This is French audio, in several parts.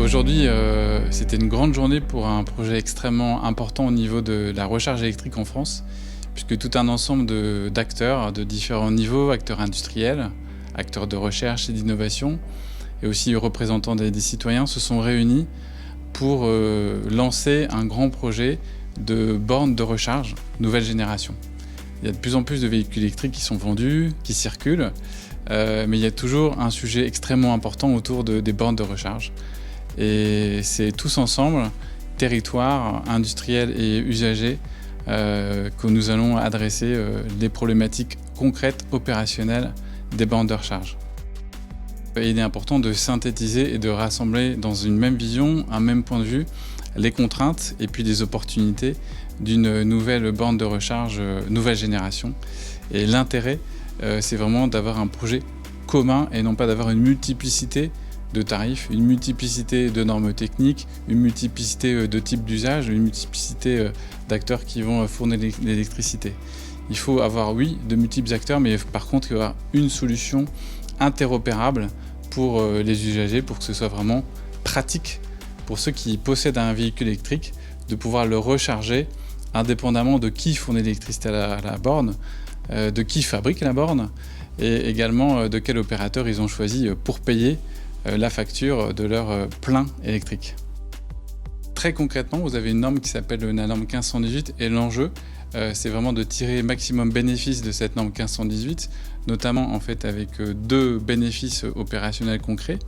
Aujourd'hui, c'était une grande journée pour un projet extrêmement important au niveau de la recharge électrique en France, puisque tout un ensemble d'acteurs de différents niveaux, acteurs industriels, acteurs de recherche et d'innovation, et aussi représentants des citoyens, se sont réunis pour lancer un grand projet de bornes de recharge nouvelle génération. Il y a de plus en plus de véhicules électriques qui sont vendus, qui circulent, mais il y a toujours un sujet extrêmement important autour des bornes de recharge. Et c'est tous ensemble, territoires, industriels et usagers, que nous allons adresser les problématiques concrètes, opérationnelles des bornes de recharge. Il est important de synthétiser et de rassembler dans une même vision, un même point de vue, les contraintes et puis les opportunités d'une nouvelle borne de recharge nouvelle génération. Et l'intérêt, c'est vraiment d'avoir un projet commun et non pas d'avoir une multiplicité de tarifs, une multiplicité de normes techniques, une multiplicité de types d'usage, une multiplicité d'acteurs qui vont fournir l'électricité. Il faut avoir, oui, de multiples acteurs, mais par contre, il y aura une solution interopérable pour les usagers, pour que ce soit vraiment pratique pour ceux qui possèdent un véhicule électrique, de pouvoir le recharger indépendamment de qui fournit l'électricité à la borne, de qui fabrique la borne, et également de quel opérateur ils ont choisi pour payer la facture de leur plein électrique. Très concrètement, vous avez une norme qui s'appelle la norme 1518 et l'enjeu, c'est vraiment de tirer maximum bénéfice de cette norme 1518, notamment en fait avec deux bénéfices opérationnels concrets,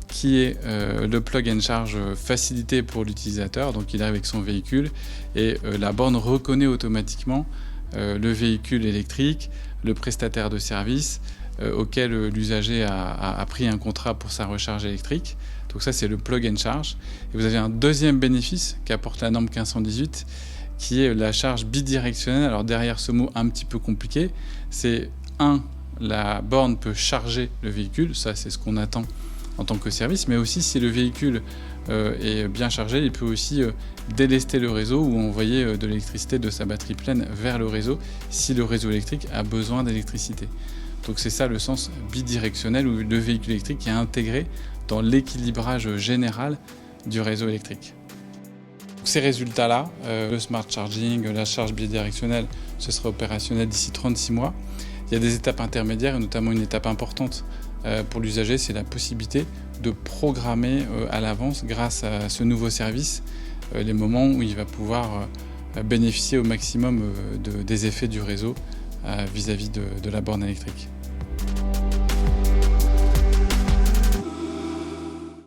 qui est le plug and charge facilité pour l'utilisateur, donc il arrive avec son véhicule et la borne reconnaît automatiquement le véhicule électrique, le prestataire de service auquel l'usager a pris un contrat pour sa recharge électrique. Donc ça, c'est le plug and charge. Et vous avez un deuxième bénéfice qu'apporte la norme 1518, qui est la charge bidirectionnelle. Alors derrière ce mot un petit peu compliqué, c'est la borne peut charger le véhicule, ça c'est ce qu'on attend en tant que service, mais aussi si le véhicule est bien chargé, il peut aussi délester le réseau ou envoyer de l'électricité de sa batterie pleine vers le réseau si le réseau électrique a besoin d'électricité. Donc c'est ça le sens bidirectionnel, où le véhicule électrique est intégré dans l'équilibrage général du réseau électrique. Donc ces résultats-là, le smart charging, la charge bidirectionnelle, ce sera opérationnel d'ici 36 mois. Il y a des étapes intermédiaires et notamment une étape importante pour l'usager, c'est la possibilité de programmer à l'avance, grâce à ce nouveau service, les moments où il va pouvoir bénéficier au maximum des effets du réseau vis-à-vis de la borne électrique.